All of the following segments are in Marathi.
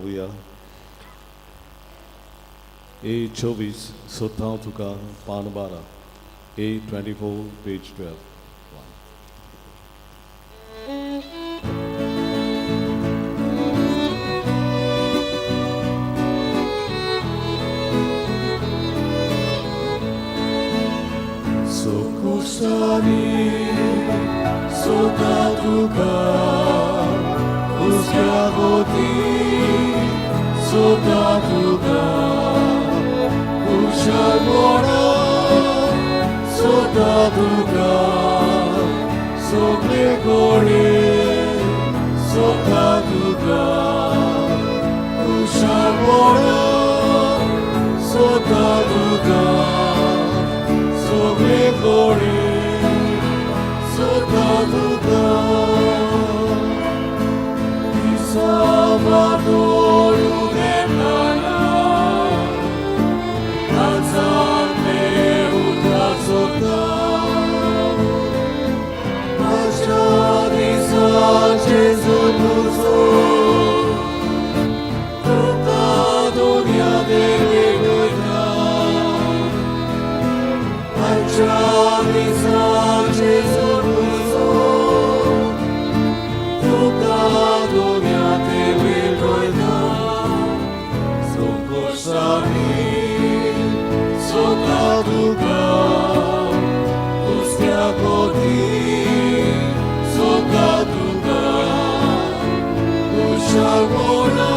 Hallelujah. A24 Sutta Tuka Panabara. A24 page 12. Sukustani Sutta Tuka Usyagoti Sutta Tuka Ushalmora Sutta Tuka Sokrekore Sutta Tuka Ushalmora Sutta Tuka Sokrekore Sutta Tuka Salvador Udemana Alzate Uta Sutta Ashadi Sa Jesus Luso Tuta Dunya Devi Goita Ashadi Sa Jesus Luso Tuta Dunya Devi Goita Sukustani Sutta Tuka Usyagoti Sutta Tuka Ushalmora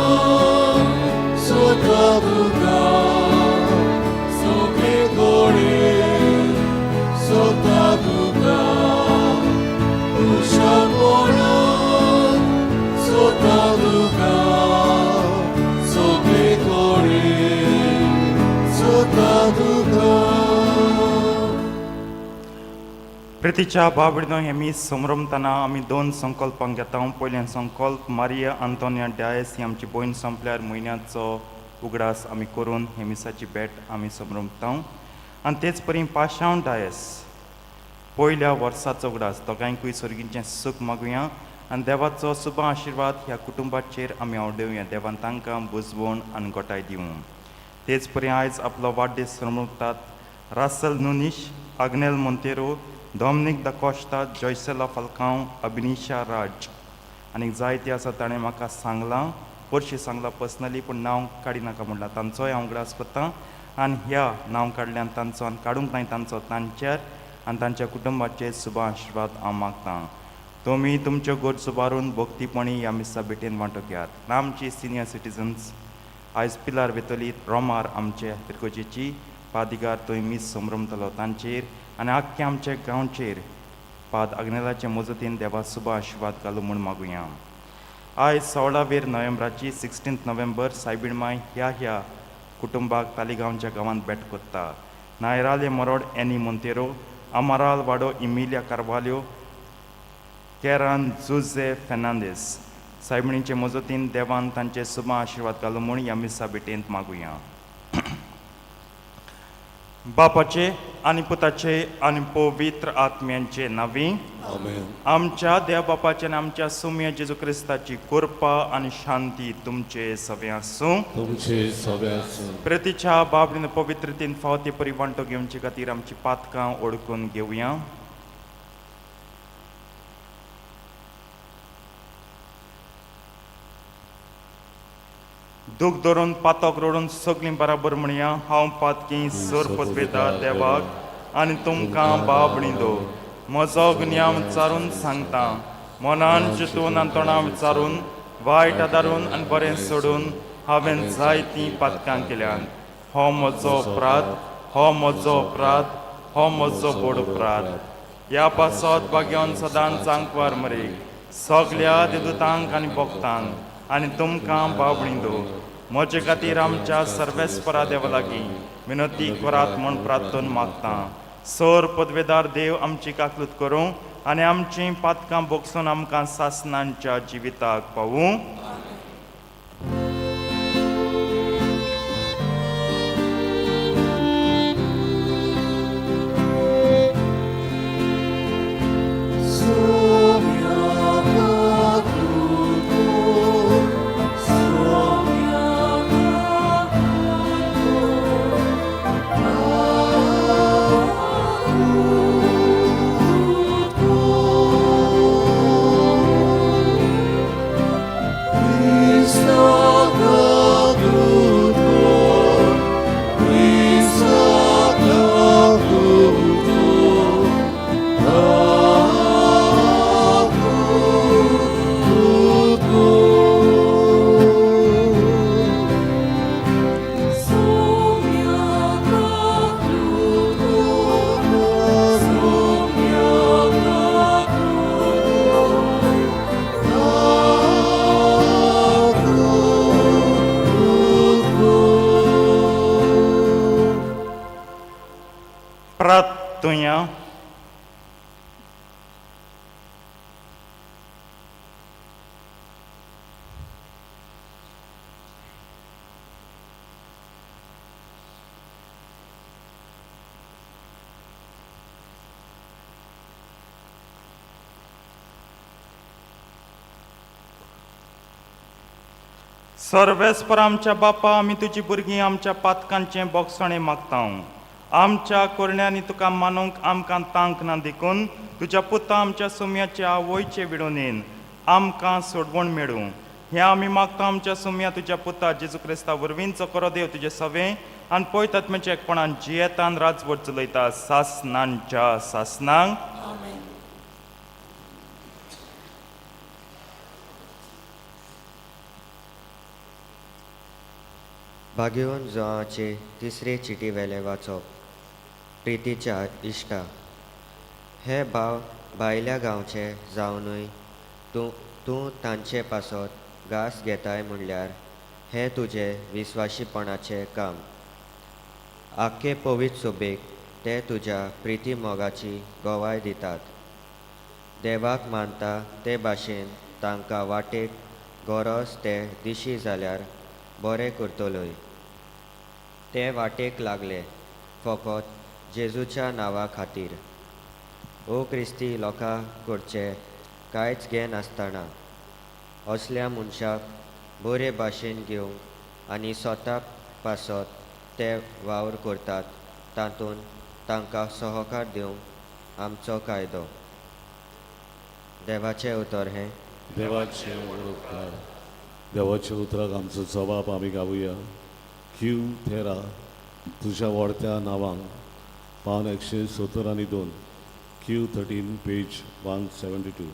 Sutta Tuka Sokrekore Sutta Tuka Ushalmora Sutta Tuka Sokrekore Sutta Tuka. प्रितीच्या बाबडीनो हेमी समरमतना आमी दोन संकल्पांक घेता. पयलें संकल्प मारिया आंतोनिया डायस ही आमची भयण संपल्यार म्हयन्याचो उगडास आमी करून हेमिसाची भेट आमी समरमता. आनी तेच परी पाशांव डायस पयल्या वर्साचो उगडास दोगांयकूय सर्गींचें सूख मागुया आनी देवाचो शुभ आशिर्वाद ह्या कुटुंबाचेर आमी आवडुया. देवान तांकां बुजवण आनी गोटाय दिवं. तेच परी आयज आपलो वाडदीस समरमतात रासल नुनीश, आग्नेल मोंतेरो, डॉमिनिक दा कॉस्टा, जॉयसेला फाल्कांव, अबिनिशा राज आनीक जायते आसा ताणें म्हाका सांगलां, परशी सांगलां पर्सनली, पूण नांव काडी नाका म्हणलां. तांचोय हांव उगडास करतां आनी ह्या नांव काडल्यान तांचो आनी काडूंक नाय तांचो तांचेर आनी तांच्या कुटुंबाचेर शुभ आशिर्वाद हांव मागतां. तुमी तुमच्यो गरजो बारून भक्तीपणी ह्या मिसा भेटेन वांटो घेयात. आमची सिनियर सिटीजन्स आयज पिलार वेतोली रोमार आमचे तिरकोजेची पादिगार थंय मीस समरमतलो तांचेर आनी आख्ख्या आमच्या गांवचेर पाद आग्नेलाचे मजतीन देवा शुभ आशिर्वाद घालूं म्हूण मागुया. आयज 16 नोव्हेंबराची 16 नोव्हेंबर सायबिणमाय ह्या कुटुंबाक तालिगांवच्या गांवांत भेट करता. नायराले मोरोड एनी मोंतेरो, अमाराल वाडो इमिलिया कार्वाल्यो, केरान जुझे फेर्नांदीस सायबिणीचे मजतीन देवान तांचे शुभ आशिर्वाद घालूं म्हूण ह्या मिसा भेटेंत मागुया. बापाचे आनी पुताचे आनी पवित्र आत्म्यांचे नांवी Amen. आमच्या देव बापाचे आनी आमच्या सुम्य जेजू क्रिस्ताची कृपा आनी शांती तुमचे सगळे आसूं. तुमचे सगळ्यासूं. प्रितीच्या बाबडीन पवित्रतेन फावते परी वांटो घेवचे खातीर आमची पातकां ओळखून घेवया. दूख धरून पातोक रोडून सगळीं बराबर म्हणया. हांव पातकी सोर पदवेदार देवाक आनी तुमकां बाबणीदो म्हजो गुन्यांव विचारून सांगता. मनान चिंतून आनी तोंडां विचारून वायट आदारून आनी बरें सोडून हांवें जायतीं पातकां केल्यात. हो म्हजो अपराध, हो म्हजो अपराध, हो म्हजो बोड अपराध. ह्या पासत बागेवन सदांच आंकवार मरे सगल्या देदूतांक आनी भक्तांक आनी तुमकां बाबणीदो म्हजे खातीर आमच्या सर्वेस्परा देवा लागीं विनंती करात म्हूण प्रार्थन मागता. सोर पदवेदार देव आमची काकलूत करूं आनी आमचीं पातकां भोगसून आमकां सासणांच्या जिविताक पावूं. Sonia, तूं या. सर्वेस्पर आमच्या बापा, आमी तुजी भुरगीं आमच्या पातकांचें बोगसणें मागता. आमच्या कोरण्यांनी तुका मानूंक आमकां तांक ना देखून तुज्या पुता आमच्या सुम्याच्या आवयचे विडोनेन आमकां सोडवण मेळूं. हें आमी मागता आमच्या सुम्या तुज्या पुता जेजू क्रिस्ता वरवींचो करो देव तुजें सवें आनी पळयत आत्म्याच्या एकपणान जियेतान राजवट चलयता सासनांच्या सासनांक. भाग्यवन जोआचे तिसरे चिटी वेले वाचप. प्रितीच्या इश्टा, हे भाव भायल्या गांवचे जावनूय तूं तांचे पासत घास घेताय म्हणल्यार हें तुजें विस्वाशीपणाचें काम. आख्खे पवित्र सोबेक ते तुज्या प्रिती मोगाची गोवाय दितात. देवाक मानता ते भाशेन तांकां वाटेक गरज ते दिशी जाल्यार बरें करतलोय. ते वाटेक लागले फकत जेजूच्या नांवा खातीर. ओ क्रिस्ती लोकां कडचे कांयच घे नासतना असल्या मनशाक बरे भाशेन घेवंक आनी स्वता पासत ते वावर करतात तातूंत तांकां सहकार दिवंक आमचो कायदो. देवाचें उतर हें. देवाच्या उतराक आमचो जबाब आमी गावुया. क्यू थेरा तुज्या व्हडत्या नांवांक पान 172 क्यू 13 पेज 172.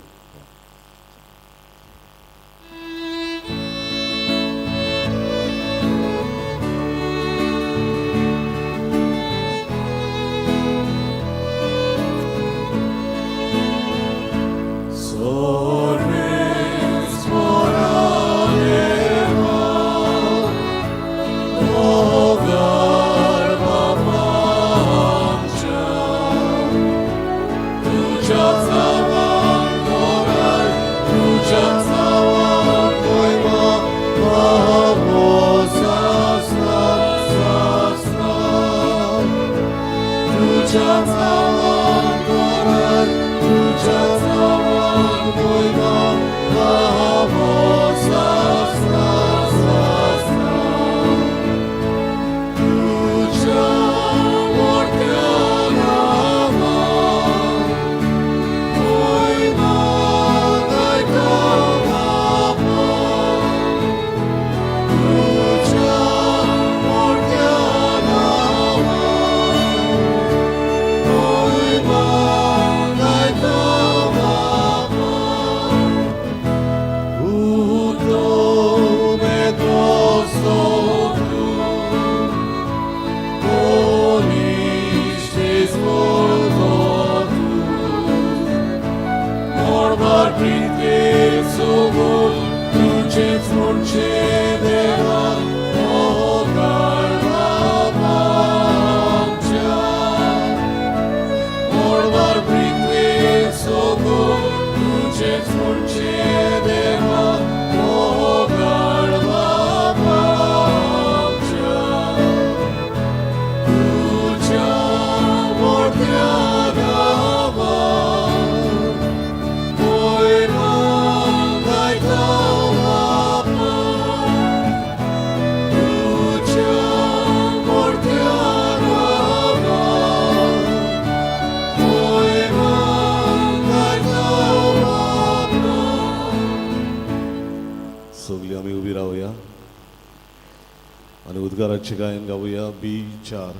उद्गाराचे गायन गावूया. B4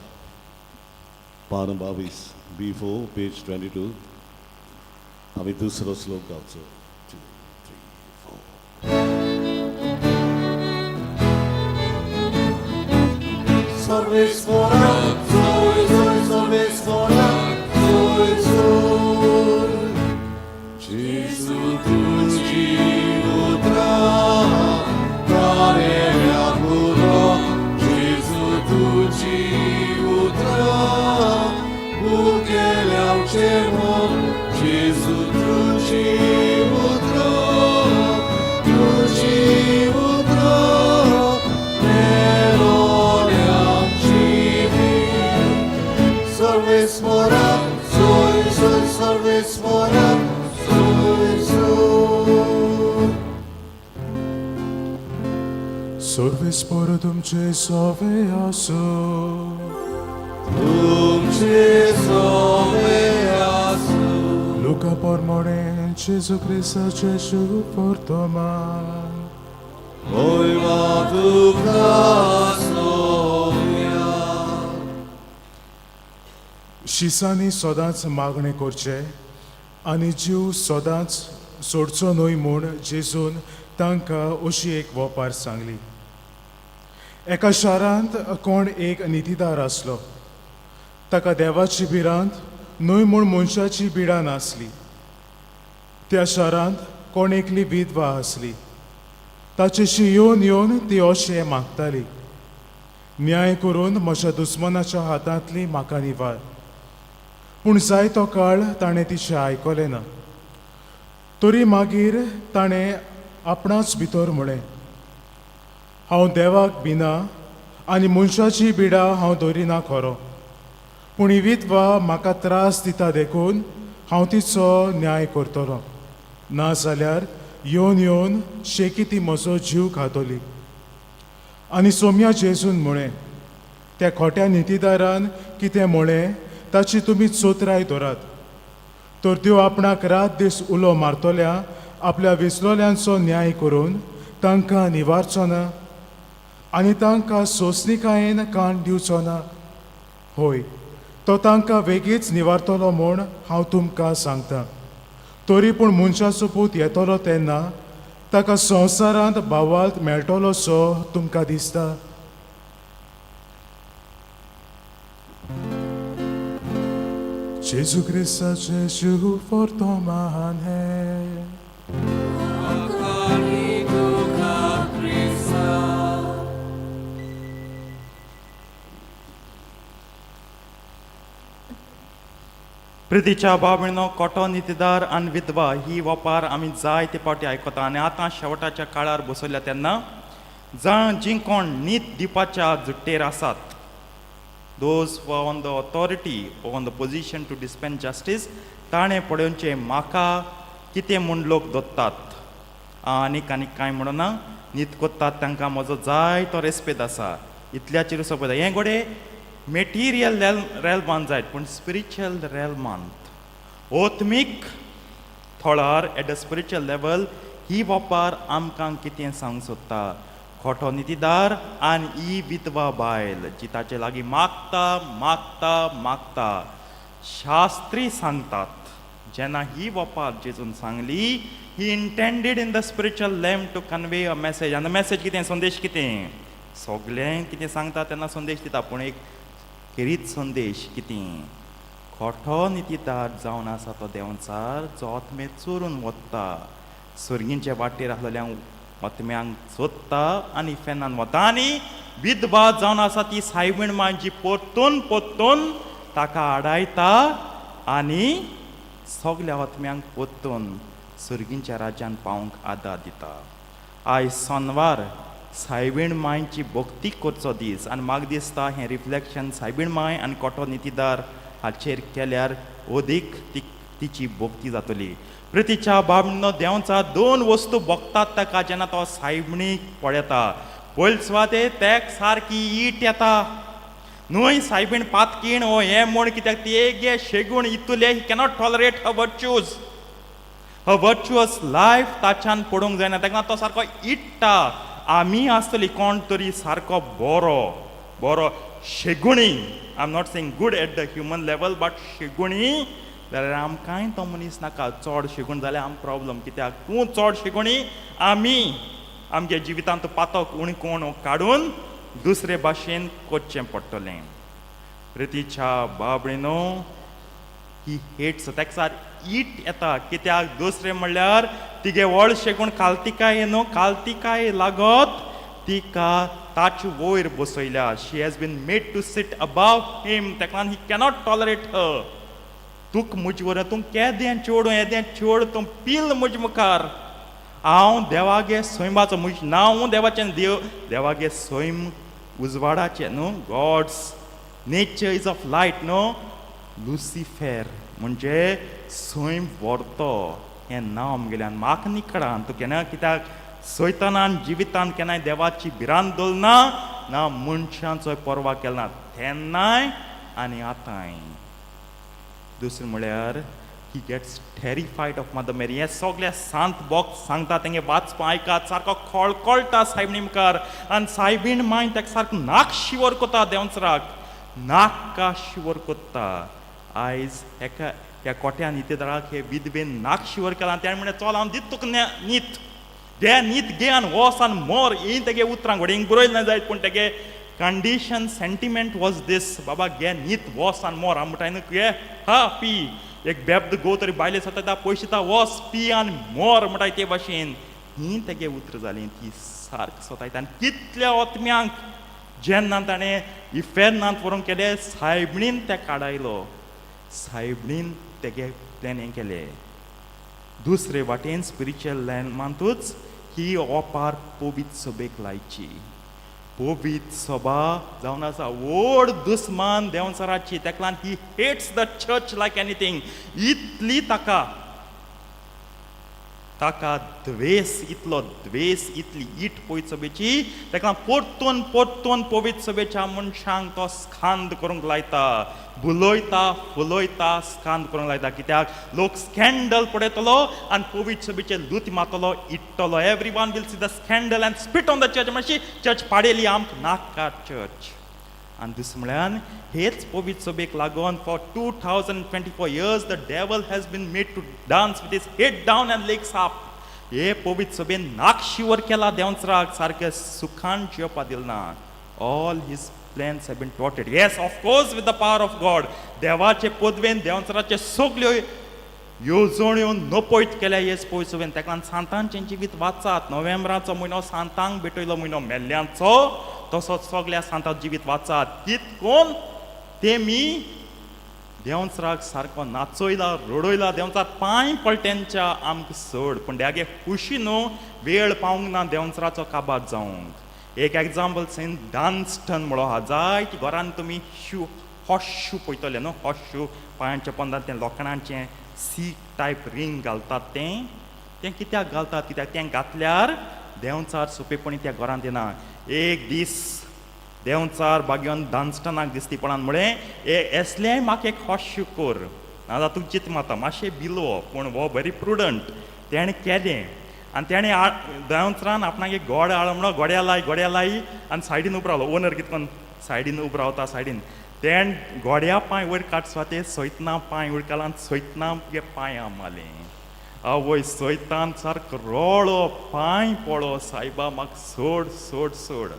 पान 22 B4 पेज 22. आम्ही दुसरो श्लोक गावचो. 2, 3, 4. Salvesfora, salvesfora, Gesù tu ci udra, care mea puro, Gesù tu ci udra, buche सर्वेस्पर तुमचे सवे आसो तुमचे सोवे आसू Luca pormone Gesù Cristo Gesù portoman Oima tuka सोव्या शिसांनी सदांच मागणे करचे आनी जीव सदांच सोडचो न्हय म्हूण जेजून तांकां अशी एक वपार सांगली एका शारांत कोण एक नितीदार आसलो ताका देवाची भिरांत न्हय म्हूण मनशाची बिडा नासली त्या शारांत कोण एकली विधवा आसली ताचेशी येवन येवन ती अशें मागताली न्याय करून म्हज्या दुस्मनाच्या हातांतली म्हाका निवार पूण जायतो काळ ताणें तिचें आयकलें ना तरी मागीर ताणें आपणाच भितर म्हळें हांव देवाक भिना आनी मनशाची बिडा हांव धरिना खरो पूण ही विधवा म्हाका त्रास दिता देखून हांव तिचो न्याय करतलो नाजाल्यार येवन येवन शेकी ती म्हजो जीव खातली आनी सोम्या जेजून म्हळें त्या खोट्या नितीदारान कितें म्हळें ताची तुमी चोत्राय धरात तर त्यो आपणाक रात दीस उलो मारतल्या आपल्या विसलोल्यांचो न्याय करून तांकां निवारचो ना आनी तांकां सोंसणिकायेन कान दिवचो ना होय तो तांकां वेगीच निवारतलो म्हूण हांव तुमकां सांगतां तरी पूण मनशाचो पूत येतलो तेन्ना ताका संवसारांत भावार्थ मेळटलो सो तुमकां दिसता Gesù Cristo Gesù fortoman है Akari tuka Krista प्रितीच्या बाबळीनो कोटो नितीदार आनी विधवा ही वपार आमी जायते फावटी आयकता आनी आतां शेवटाच्या काळार बसयल्या तेन्ना जी कोण नीत दिवपाच्या जुट्टेर आसात those who are on the authority or on the position to dispense justice ताणें पळोवचें म्हाका कितें म्हूण लोक दोत्तात आनीक कांय म्हणना नीत कोत्तात तांकां म्हजो जायतो रेस्पेद आसा इतल्याचेर सोबत हें घोडे मेटिरियल रेल्मान जायत पूण स्पिरिच्युअल रेल्मांत ओत्मीक थळार एट द स्पिरिच्युअल लेवल ही वपार आमकां कितें सांग सोदता खोटो नितीदार आनी ही विधवा बायल जी ताचे लागीं मागता मागता मागता शास्त्री सांगतात जेन्ना ही वपार जेजून सांगली he intended in the spiritual realm to convey a message आनी मेसेज कितें संदेश कितें सगळें कितें सांगता तेन्ना संदेश दिता पूण एक खेरीत संदेश कितें खोटो नितीदार जावन आसा तो देंवचार जो आत्मे चोरून वता सर्गींचे वाटेर आसलेल्यांक आत्म्यांक सोदता आनी फेनान वता आनी विधवा जावन आसा ती सायबीण मांजी पोत्तून पोत्तून ताका आडायता आनी सगल्या आत्म्यांक पोत्तून सर्गींच्या राज्यान पावंक आदार दिता आयज सोनवार सायबीण मांयची भक्ती करचो दीस आनी म्हाका दिसता हें रिफ्लेक्शन सायबीण मांय आनी कोटो नितीदार हाचेर केल्यार ओदीक तिची भक्ती जातली प्रितीच्या बाबनो देंवचा दोन वस्तू भोगतात ताका जेन्ना तो सायबणीक पळयता पयले सुवाते तेक सारकी ईट येता न्हय सायबीण पातकीण ओ हें म्हूण कित्याक ती एक शेगूण इतुले he cannot tolerate her virtues her virtuous life ताच्यान पडूंक जायना तेका तो सारको इट्टा आमी आसतली कोण तरी सारको बरो शेगुणी I am not saying good at the human level but शेगुणी जाल्यार आमकांय तो मनीस नाका चड शेगूण जाल्यार आमकां प्रॉब्लम कित्याक तूं चड शेगुणी आमी आमच्या जिवितांत पातक उणकोण काडून दुसरे भाशेन करचें पडटलें प्रितीच्या बाबळीनो ही हेट्स तेका ईट येता कित्याक दुसरें म्हणल्यार तिगे व्हड शेगूण काल्तिकाय न्हू काल्तिकाय लागत तिका ताचे वयर बसयल्या she has been made to sit above him तेका ही कॅनॉट टॉलरेट हर तुक मुजे वर तूं केदें चोड तूं पील मुजे मुखार हांव देवागे सैमाचो म्हजें नांव देवाचें देवागे सैम उजवाडाचें न्हू god's nature is of light न्हू लुसिफेर म्हणजे सैम व्हरतो हें नांव आमगेल्यान म्हाका न्ही कळना तूं केन्ना कित्याक सैतानान जिवितान केन्नाय देवाची भिरांत दवरना ना मनशांचो परवा केला तेन्नाय आनी आतांय. दुसरें म्हळ्यार ही गेट्स टेरिफायड ऑफ मदर मेरी. हे सगळे सांत बॉक्स सांगता तेंगे वाचपा आयकात सारको खळखळटा सायबिणी मुखार आनी सायबीण माय ताका सारको नाक शिवर कोता देंवचराक नाका शिवर कोत्ता. आयज एका ह्या कोट्यान इतेदाराक हे विधवेन नाक शिवर केला ताणें म्हळें चल हांव दित तुका न्हीद घे न्हीद घे आनी वोस आनी मोर ही तेगे उतरां घोडयेक बरयलें ना जायत पूण तेगे कंडिशन सेंटिमेंट वॉज दीस बाबा घे न्हीद वोस आनी मोर. हांव म्हणटा न्हू घे हा पी एक बेब्द गो तरी बायले सता पयशे दिता वोस पी आनी मोर म्हणटाय ते भाशेन ही तेगे उतर जालीं ती सारक स्वतायता. आनी कितल्या ओतम्यांक जेन्ना ताणें इफेर्नांत व्हरोंक केलें सायबिणीन ते काडायलो सायबिणीन तेगे प्लॅन हें केलें. दुसरे वाटेन स्पिरिच्युअल लँडमांतूच ही ओपार पोवीत सभेक लायची. पोवीत सभा जावन आसा व्हड दुस्मान देंवचाराची तेका लागून he hates the church like anything. इतली ताका द्वेस इतलो द्वेस इतली इट पोवीत सभेची तेका परतून परतून पोवीत सभेच्या मनशांक तो स्कांद करूंक लायता बुलयता फुलयता स्कांद करूंक लायता. कित्याक लोक स्कॅन्डल पळयतलो आनी पोवीत सभेचे लूत मारतलो इट्टलो. Everyone will see the scandal and spit on the church. मातशी चर्च पाडेली आमकां नाका चर्च. आनी दुसरें म्हळ्यार हेच पोवीत सभेक लागून for 2024 years the devil has been made to dance with his head down and legs up. हे पोवीत सभेन नाक शिवर केला देंवचराक सारकें सुखान जेवपा दिल ना. All his plans have been thwarted. Yes, of course, with the power of God. देवाचे पदवेन देंवचराचे सगल्यो येवजण्यो नपयत केल्या हेच पोवीत सभेन. तेका लागून सांतांचें जिवीत वाचात. नोव्हेंबराचो म्हयनो सांतांक भेटयलो म्हयनो मेल्ल्यांचो तसोच सगळ्या सांतांत जिवीत वाचात. कितकोन तेमी देंवचराक सारको नाचयला रडयला देंवचार पांय पलट्यांच्या आमकां सोड पूण देगे खुशी न्हू वेळ पावूंक ना देंवचराचो काबार जावंक. एक एग्जाम्पल सेंट डान्स्टन म्हणो आहा जायते घरान तुमी हॉर्स शू पळयतले न्हू हॉर्स शू पांयांच्या पंदार तें लोखणांचें सीक टायप रिंग घालतात तें कित्याक घालतात कित्याक तें घातल्यार देंवचार सोंपेपणी त्या घरांत येना. एक दीस देंवचार बागेवन डान्स्टनाक दिसतीपणान म्हळें एसलें म्हाका एक हॉर्स शू कर नाजाल्यार तूं चिंत माता मातशें भिलो पूण हो वेरी प्रुडंट. तेणें केलें आनी तेणें देंवचरान आपणाक एक गोड हाड म्हणून गोड्या लाई आनी सायडीन उबो रावलो. ओनर कितकोन सायडीन उबो रावता सायडीन तेण गोड्या पांय वयर काडचो ते सैतना पांय वयर काडला आनी सैतना तुगे पांयां मारलें. आवय सैतान सारको रोळो पांय पडो सायबा म्हाका सोड सोड सोड.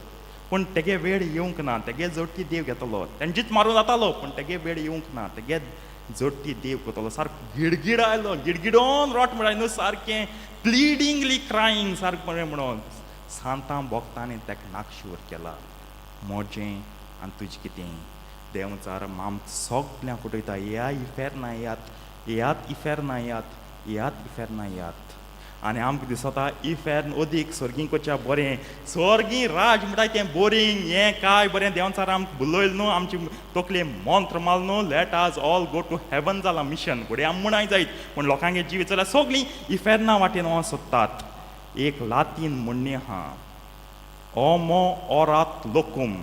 पूण तेगे वेळ येवंक ना. तेगे जोडटी देव घेतलो. तेंचीच मारूं जातालो पूण तेगे वेळ येवंक ना. तेगे जोडटी देव करतलो. सारको गिडगिड आयलो गिडगिडोन रोट म्हळ्यार न्हू सारकें प्लिडिंगली क्रायींग सारकें म्हणून सांतां भोगतांनी तेका नाकशिवर केला. मोजें आनी तुजें कितें देंवचार आमकां सगल्यांक फटयता. ह्या इफेर ना यात ह्यात इफेर ना यात ह्यात इफेर ना यात. आनी आमकां दिसता इफेर अदीक स्वर्गींकोच्या बरें स्वर्गीं राज म्हणटाय तें बोरींग हें काय बरें देंवचार आमकां बुलयलें न्हू आमची तकले मंत्र माल न्हू लेट आस ऑल गो टू हेवन जालां मिशन घोडे आम म्हणाय जायत पूण लोकांगे जिवीत जाल्यार सगळीं इफेरना वाटेन वों सोदतात. एक लातीन म्हणणें आहा ओमो ओरात लोकुम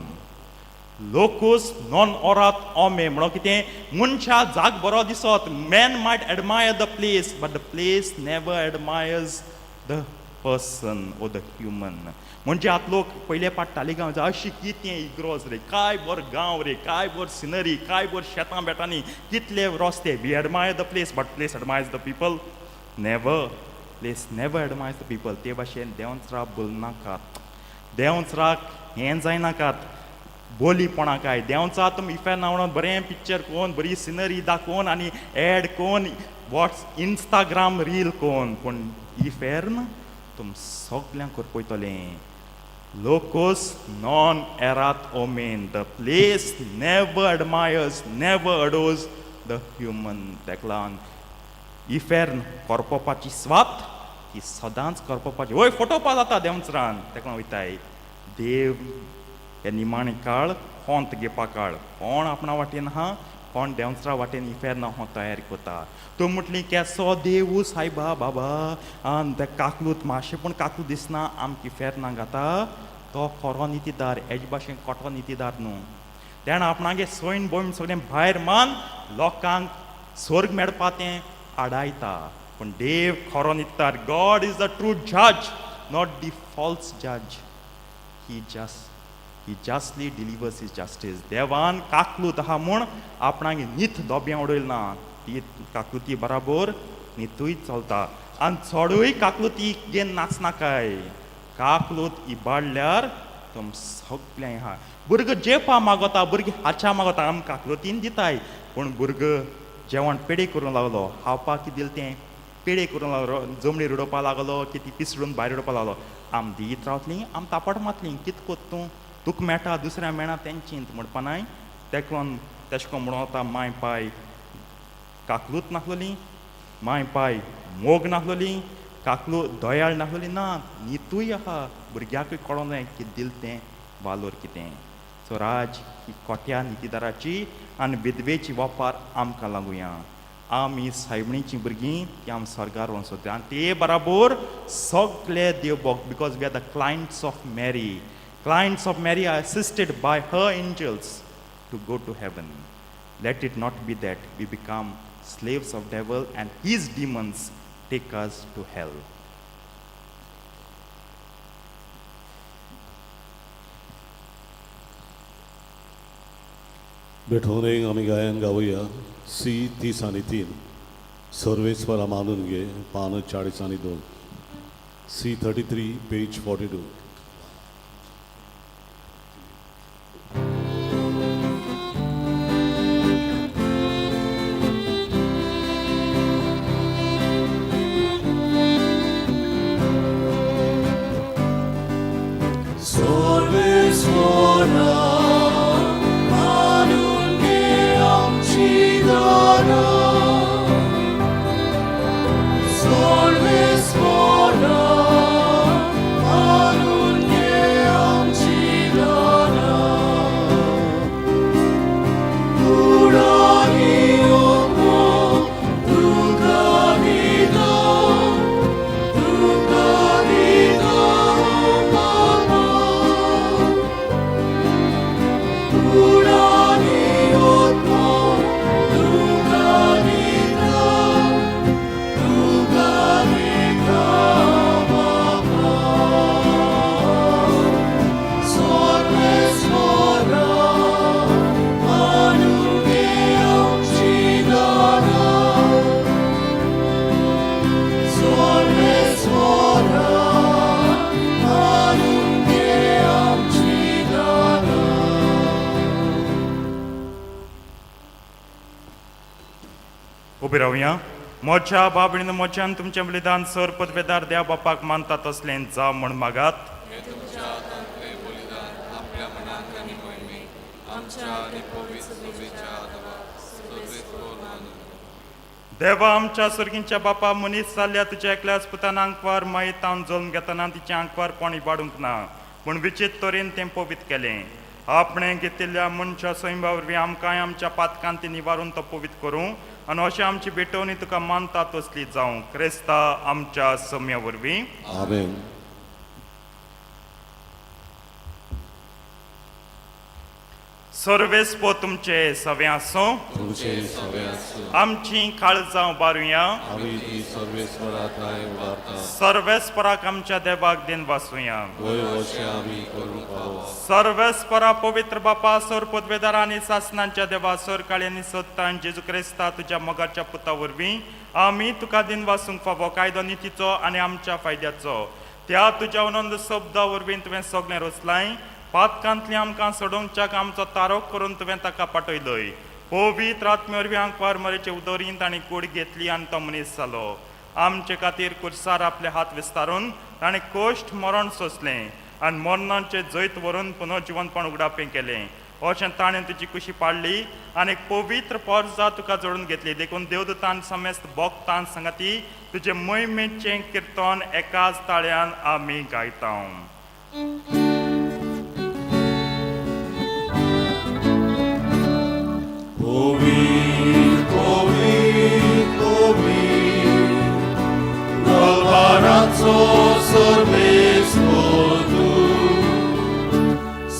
लोकूस नॉन ओरात ओमे म्हणून कितें मनशा जाग बरो दिसत. Man might admire the place but the place never admires the person or the human. म्हणजे आतां लोक पयले पाट तालिगांव जा अशी कितें इग्रोज रे काय बर गांव रे काय बर सिनरी काय बर शेतां बेटांनी कितले रस्ते. We admire the place but place admires the people never. Place never admires the people. ते भाशेन देंवचराक बोलनाकात देंवचराक हें जायनाकात बोलीपणा काय. देंवचा तुमी इफेर ना म्हणून बरें पिक्चर कोन्न बरी सिनरी दाखोवन आनी एड कोन्न वॉट्स इंस्टाग्राम रील कोन्न पूण इफेर ना तुम सगल्यांक करपयतलें. लोकोस नॉन एरात ओमेन. The place never admires never adores the human. तेका लागून इफेर करपोवपाची स्वात ही सदांच करपोवपाची. वय फटोवपा जाता देंवचरान तेका लागून वयताय. देव हे निमाणे काळ कोंत घेवपा काळ कोण आपणा वाटेन आहा कोण देंवसरा वाटेन इफेर ना हो तयारी कोता तो म्हटली केसो देवू सायबा बाबा आन ते काकलूत मातशें पूण काकलूत दिसना आमक इफेर ना घाता तो खरो नितीदार हेजे भाशेन खोटो नितीदार न्हू तेण आपणागे सोयन बोयन सगळें भायर मान लोकांक स्वर्ग मेळपा तें आडायता पूण देव खरो नितीदार गॉड इज द ट्रू जज नॉट दी फॉल्स जज ही जस्टली डिलिवर्स हिज जस्टीस देवान काकलूत आहा म्हूण आपणागे नीत दोबें उडयलें ना ती काकलुती बराबर न्हितूय चलता आनी चोडूय काकलुती घेवन नाचनाकाय काकलूत इबाडल्यार तुम सगळें आहा भुरगो जेवपा मागोता भुरगीं हाच्या मागोता आमी काकलुतीन दिताय पूण भुरगो जेवण पेडे करूंक लागलो खावपाक कितें दिलें तें पेडे करूंक लागलो जमणी रडोवपा लागलो की ती पिसडून भायर रडोवपा लागलो आमी दीत रावतलीं आमी तापट मारतलीं कितें कोत्ता तूं तुका मेळटा दुसऱ्या मेळना तेंचींत म्हणपा नाय तेकून तेश कोन म्हणून वता माय पाय काकलूत नासलोली माय पाय मोग नासलोली काकलू दोयाळ नासलोली ना न्हितूय आहा भुरग्याकूय कळोंक जाय कितें दिलें तें वालोर कितें सो राज ही कोट्या नितीदाराची आनी विधवेची वापर आमकां लागुया आमी सायबणीची भुरगीं ती आमी स्वर्गार व्हरोन सोदता आनी ते बराबर सगळे देव भक्त because we are the clients of Mary clients of Mary are assisted by her angels to go to heaven let it not be that we become slaves of devil and his demons take us to hell. बेठोने आमी गायन गावुया सी 30 आणि 3 सर्वेस्परा मानून घे पान 40 आणि 2 सी 33 पेज 42 सर्वेस्वरा मानून घे आमची दारा सर्वेस्वरा मानून घे आमची दारा उडानी ओको तुका गीता उबी रावया मोच्या बाबडीन मोच्यान तुमचें बलिदान सर पदवेदार देव बापाक मानता तसलें जा म्हण मागात देवा आमच्या सुर्गींच्या बापा मनीस जाल्ल्या तुज्या एकल्याच पुतान आंकवार मायेतावन जल्म घेतना तिचें आंकवार कोण इबाडूंक ना पूण विचित्र तरेन तें पवित केलें आपणें घेतिल्ल्या मनशा सैमा वरवीं आमकांय आमच्या पातकांत ती निवारून तो पवित करूं आनी अशें आमची भेटवणी तुका मानता तसली जावं क्रिस्ता आमच्या सम्या वरवीं आमेन सर्वेस्पो तुमचे सवे आसूं तुमचे सवे आसूं आमची काळजां उबारुया आमी ती सर्वेस्पराकाय उबारता सर्वेस्पराक आमच्या देवाक दिन वासुया वय अशें आमी करूंक पावो सर्वेस्परा पवित्र बापा सर पदवेदार आनी सासणांच्या देवा सर काळ्यांनी सोदता जेजू क्रिस्ता तुज्या मोगाच्या पुता वरवीं आमी तुका दिन वासूंक फावो कायदो नितीचो आनी आमच्या फायद्याचो त्या तुज्या अनंद शब्दा वरवीं तुवें सगळें रचलाय पातकांतली आमकां सोडोवच्याक आमचो तारोक करून तुवें ताका पाठयलय पवित्र आत्मे वरवीं आंकवार मरेचे उदोरींत आनी कूड घेतली आनी तो मनीस जालो आमचे खातीर कुर्सार आपले हात विस्तारून ताणें कोश्ट मरण सोंसलें आनी मरणाचें जैत व्हरून पुनर्जिवनपण उगडापें केलें अशें ताणें तुजी कुशी पाडली आनी एक पवित्र पर्जा तुका जोडून घेतली देखून देवदूतान समेस्त भक्तां संगती तुजे मोहिमेचें किर्तन एकाच ताळ्यान आमी गायता पवित्र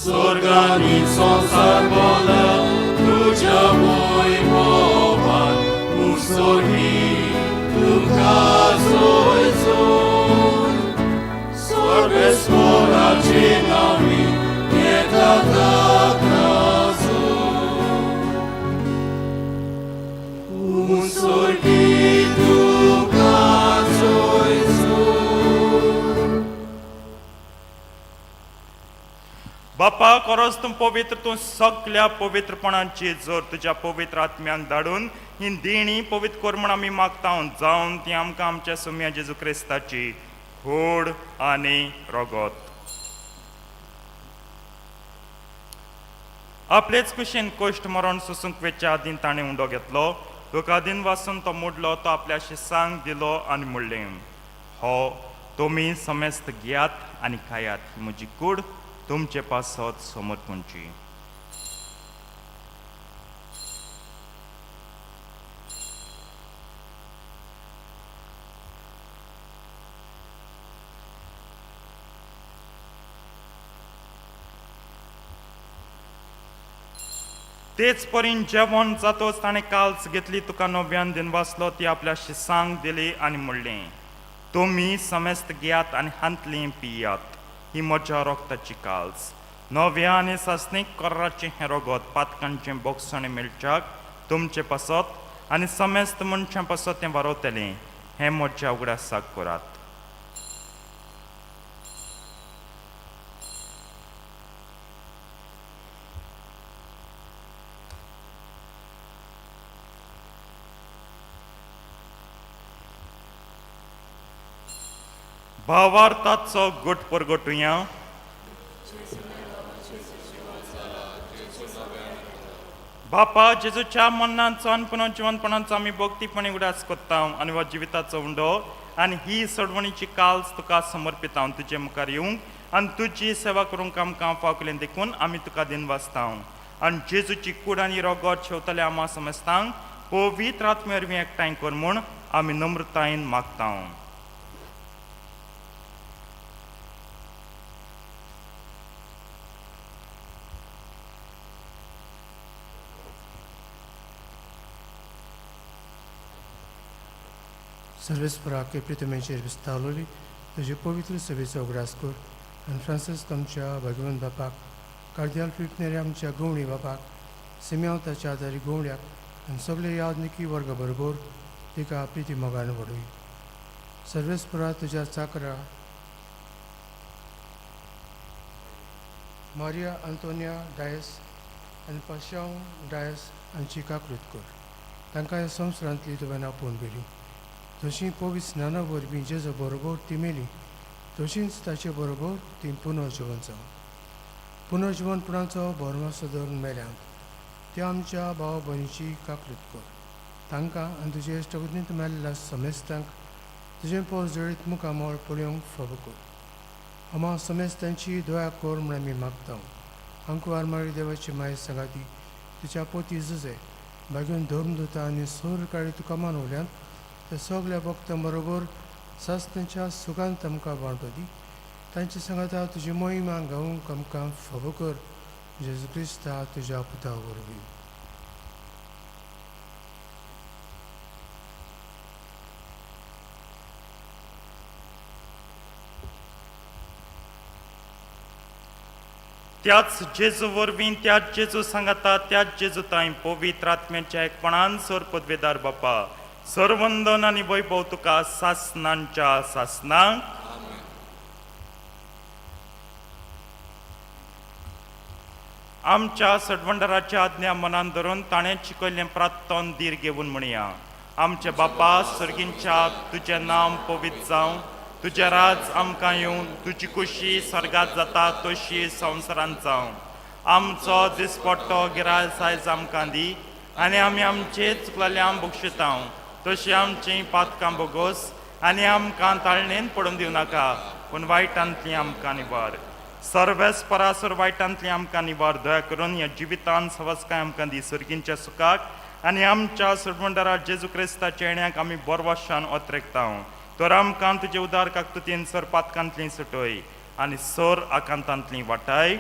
स्वर्गानी संसार बोला तुझ्या वैभवात उसळी तुका सोयचो स्वर्गस्वराचे नावी येता ताकाचो उसळी तुका सोयचो बापा खरोच तूं पवित्र तूं सगळ्या पवित्रपणाची जोर तुज्या पवित्र आत्म्यांक धाडून ही देणी पवित्र कर म्हण आमी मागता जावन ती आमकां आमच्या सुम्या जेजू क्रिस्ताची होड आनी रगत आपलेच कुशीन कोश्ट मरण सुसूंक वेच्या आदीन ताणें उंडो घेतलो लोकादीन वाचून तो मोडलो तो आपल्या शिसांक दिलो आनी म्हणलें हो तुमी समेस्त घेयात आनी खायात ही म्हजी कूड तुमचे पासत समर्पणची तेच परीन जेवण जातोच ताणें काल्स घेतली तुका नव्यान दिन वाचलो ती आपल्या शिसांक दिली आनी म्हणलें तुमी समेस्त घेयात आनी हांतलीं पियात ही म्हज्या रोगताची काल्स नव्या आनी सासणीक कर्राचें हें रगत पातकांचें बोगसणें मेळच्याक तुमचे पासत आनी समेस्त मनशां पासत तें वारवतलें हें म्हज्या उगडासाक करात भावार्थाचो गोट परगटुया बापा जेजूच्या मरणाचो आनी पुनः जिवंतपणाचो आमी भक्तीपणी उडास कोत्ता आनी वा जिविताचो उंडो आनी ही सोडवणीची काल्स तुका समर्पित हांव तुजे मुखार येवंक आनी तुजी सेवा करूंक आमकां फावकलें देखून आमी तुका दिन वाचता आनी जेजूची कूड आनी रगत शेवतले आमा समेस्तांक पवित्र आत्मे वरवीं एकठांय कर म्हूण आमी नम्रतायेन मागता सर्वेस्परा के प्रितमेचेर विस्तारलोली तुजे पवित्र सभेचो उगडास कर आनी फ्रांसीस आमच्या भगवंत बापाक कार्दियाल फिटनेरी आमच्या गवणी बापाक सिम्यावताच्या आदारी गवण्याक आनी सगळे यादनिकी वर्ग बरोबर तिका प्रिती मोगान वडय सर्वेस्परा तुज्या चाकरा मारिया आंतोनिया डायस आनी पाशांव डायस हांची काकृत कर तांकां ह्या संवसारांतली तुवें आपोवन गेली तशीं पवित्र स्नाना वरवीं जेजो बरोबर ती मेली तशींच ताचे बरोबर ती पुनर्जीवन जावन पुनर्जीवनपणाचो भरवसो धरून मेल्यांक त्या आमच्या भाव भयणीची काकृत कर तांकां आनी तुजे इश्टकुदींत मेल्ल्या समेस्तांक तुजें पोस जळीत मुखामोळ पळोवंक फावो कर आमा समेस्तांची दया कर म्हूण आमी मागता आमकां आरमारी देवाची माय सांगाती तुज्या पोती झुजे भाग्यून धर्मदुता आनी सोर काळी तुका मानवल्यान ते सगळ्या भक्तां बरोबर सासणेच्या सुखांत आमकां वांटो दी तांची सांगाता तुजी मोहिमा गावूंक आमकां फावो कर जेजू क्रिस्ता तुज्या पुता वरवीं त्याच जेजू वरवीं त्याच जेजू सांगाता त्याच जेजू ताई पवित्र आत्म्याच्या एकपणान सर पदवेदार बापा सर्वंदन आनी वैभव तुका सासनांच्या सासनांक आमच्या सडवंडराच्या आज्ञा मनान धरून ताणें शिकयल्लें प्रार्थन दीर घेवन म्हणया आमचे बापा सर्गींच्या तुजें नांव पवित्र जावं तुजें राज आमकां येवन तुजी खुशी स्वर्गांत जाता तशी संवसारांत जावं आमचो दिसपट्टो गिराय सायज आमकां दी आनी आमी आमचे चुकलेल्यांक बक्षिता तशी आमची पातकां बोगोस आनी आमकां ताळणेन पडून दिवं नाका पूण वायटांतली आमकां निवार सर्वेस परासर वायटांतली आमकां निवार दया करून ह्या जिवितांत सवस्काय आमकां दी सर्गींच्या सुखाक आनी आमच्या सुडवंडरा जेजू क्रिस्ताच्या येण्याक आमी बरवाशान ओत्रेकता तर आमकां तुजे उदार काकतुतीन सर पातकांतली सुटय आनी सर आकांतांतली वाटाय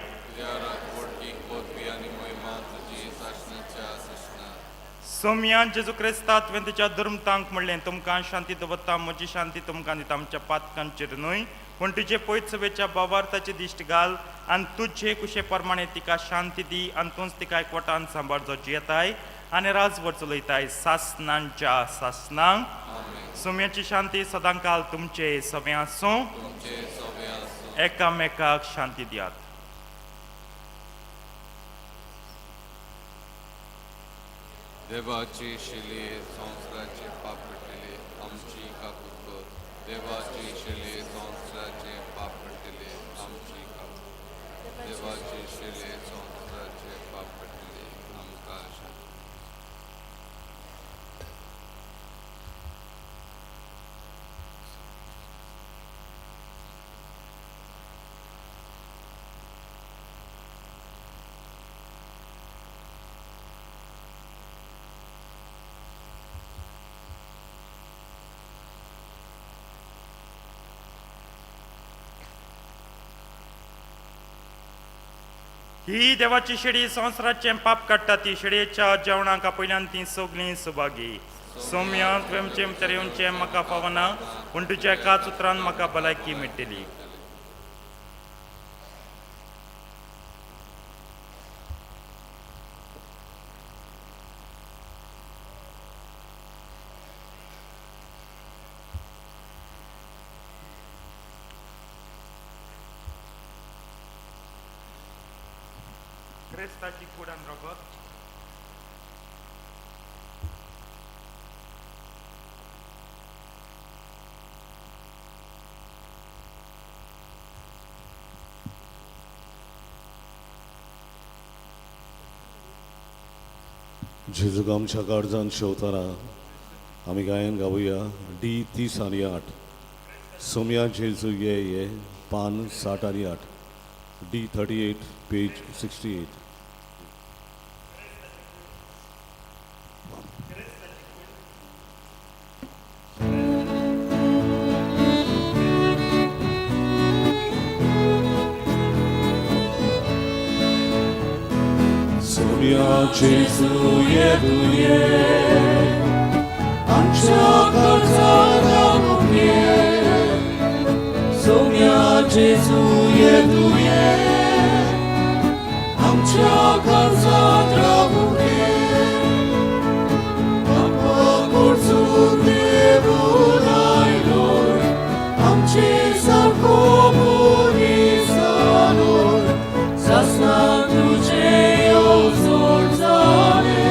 सोम्या जेजू क्रिस्ता तुवें तुज्या धर्मतांक म्हणलें तुमकां शांती दवरता म्हजी शांती तुमकां दिता आमच्या पातकांचेर न्हय पूण तुजे पयत सवेच्या भावार्थाची दिश्ट घाल आनी तुजे कुशे प्रमाणे तिका शांती दी आनी तूंच तिका एकवटान सांबाळचो जियेताय आनी राजवर चलयताय सासनांच्या सासनांक सोम्याची शांती सदांकाल तुमचे सवे आसूं एकामेकाक शांती दियात देवाची शिले संवसाराचे पाप पडटले आमची काकूत कर देवाची शिले संवसाराचे पाप पडटले आमची काकूत देवाची शिले संवसाराचे पाप पडटले आमकां शांती ही देवाची शेडी संवसाराचे पाप काडटा ती शेडयेच्या जेवणाक पयल्यान ती सगळीं सुभागी सोम्या तुमचे भितर येवचें म्हाका फावना पूण तुज्या एकाच उतरान म्हाका भलायकी मेळटली क्रिस्ताची कुडान रगत जेजूक आमच्या काळजान शेवताना आमी गायन गावुया D30 सोम्या जेजू ये पान 60 D38 पेज 68 सोम्या जेजू येदुये आमच्या काळजान सोम्या जेजू येदुये आमच्या काळजात रावुये पापा कडसून देवून आयलोय आमचे सारको मनीसालोय सासना तुजे येवजोड जाले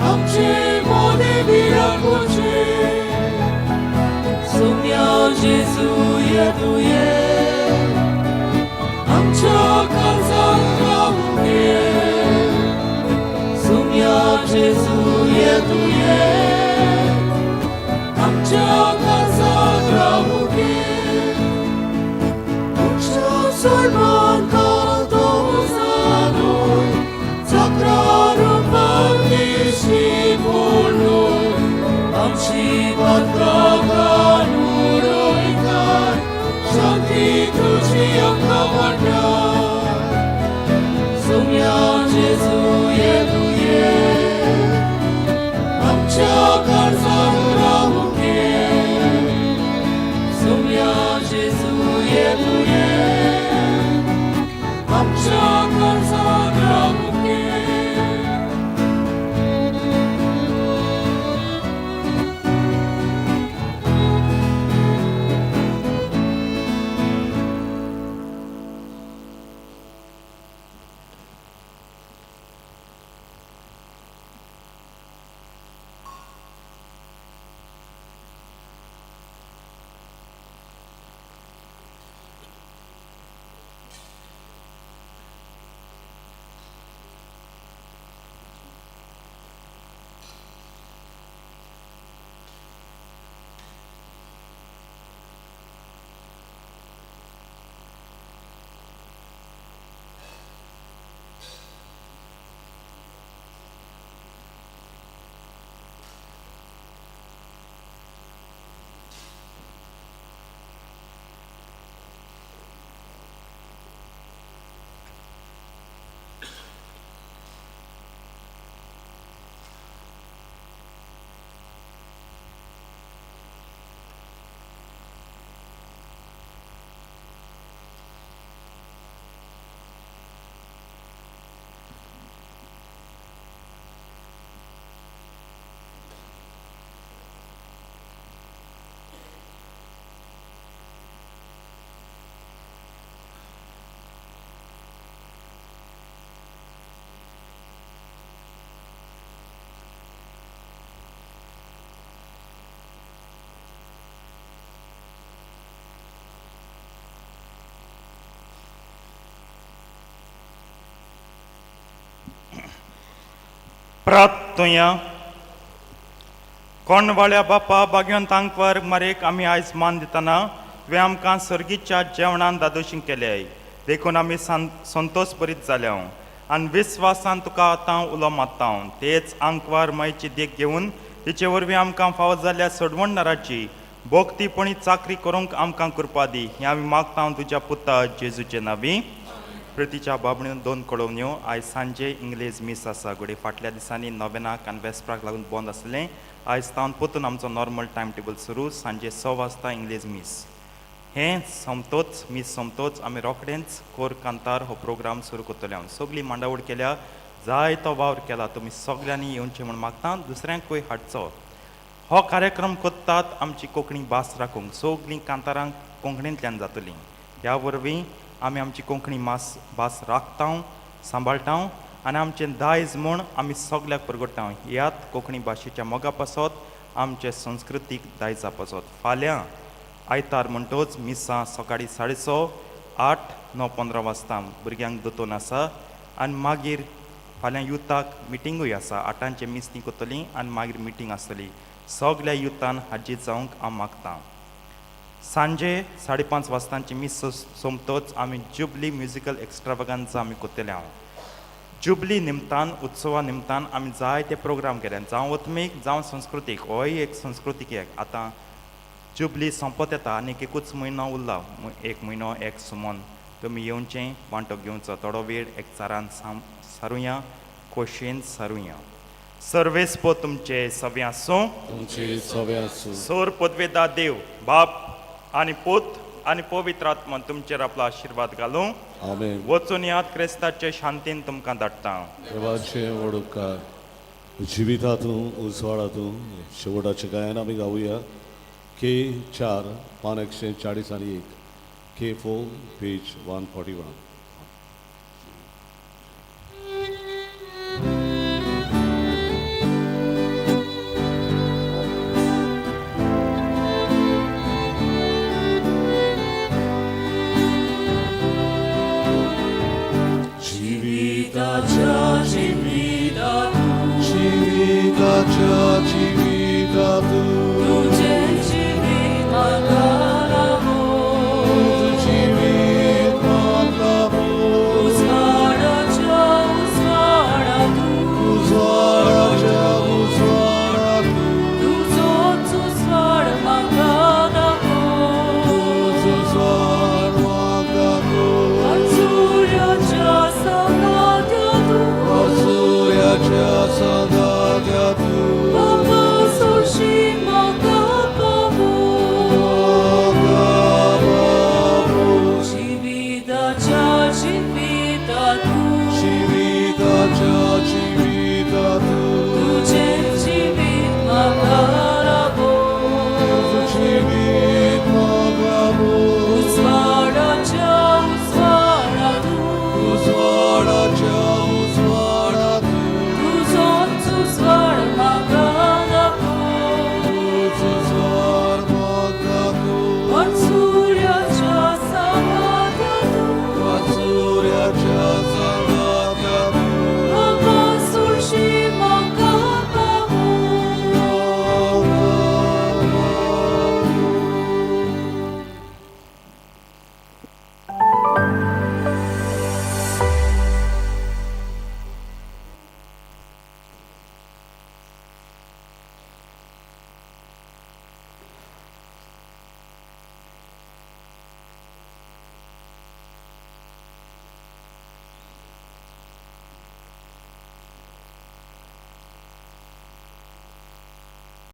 आमचे मोने बिराकोचे सोम्या जेजू येदुये आमच्या काळजात रावुये प्रार्थया कोणवाळ्या बापा भाग्यवंतांकवर मरेक आमी आयज मान दितना वे आमकां सर्गीच्या जेवणान दादोशीं केले देखून आमी संतोश भरीत जाल्या आनी विस्वासान तुका आतां उलो मारता तेच आंकवार मायची देख घेवन तिचे वरवीं आमकां फावो जाल्ल्या सडवणदाराची भोगतीपणी चाकरी करूंक आमकां कृपा दी हें आमी मागता तुज्या पुता जेजूचे नांवी. प्रितीच्या बाबणीन 2 कळवण्यो आयज सांजे इंग्लीज मीस आसा घडये फाटल्या दिसांनी नोवेनाक आनी वेस्पराक लागून बंद आसलें. आयज तावन पोतून आमचो नॉर्मल टायम टेबल सुरू सांजे 6 वाजता इंग्लीज मीस. हें सोमतोच मीस सोमतोच आमी रोखडेंच कोर कांतार हो प्रोग्राम सुरू करतले. सगळीं मांडावळ केल्या जायतो वावर केला तुमी सगळ्यांनी येवचें म्हूण मागता दुसऱ्यांकूय हाडचो. हो कार्यक्रम कोत्तात आमची कोंकणी भास राखूंक सगळीं कांतारांक कोंकणींतल्यान जातलीं. ह्या वरवीं आमी आमची कोंकणी भास राखता सांबाळटा आनी आमचें दायज म्हूण आमी सगळ्याक परगडटा. ह्यात कोंकणी भाशेच्या मोगा पासत आमचे संस्कृतीक दायजा पासत. फाल्यां आयतार म्हणटोच मिसां सकाळीं 6:30 8-9-15 वाजता भुरग्यांक दोतोन आसा आनी मागीर फाल्यां युथाक मिटिंगूय आसा 8 मीस ती करतलीं आनी मागीर मिटींग आसतली. सगळ्या युथान हाजीर जावंक हांव मागतां. सांजे 5:30 वाजतांची मीस सोमतोच आमी जुबली म्युजिकल एक्स्ट्रावगान्जा आमी करतले. जुबली निमतान उत्सवा निमतान आमी जायते प्रोग्राम केले जावं वतमीक जावं संस्कृतीक होय एक संस्कृतीक एक. आतां जुबली सोंपत येता आनी एकूच म्हयनो उरला 1 म्हयनो 1 सुमोन तुमी येवचें वांटो घेवचो. थोडो वेळ एकचारान सारुया खोशेन सारुया. सर्वेस्पो तुमचे सव्या आसूं. तुमचे सवे आसूं. सोर पदवेदा देव बाप आनी पूत आनी पवित्र आत्मा तुमचेर आपलो आशिर्वाद घालूं. आमेन. वचून यात क्रिस्ताचे शांतीन तुमकां धाडटा. देवाचे वडूपकार जिवितांतूं उसवाडांतूं शेवटाचें गायन आमी गावुया. K4 पान 141 K4 पेज 141. जीविताच्या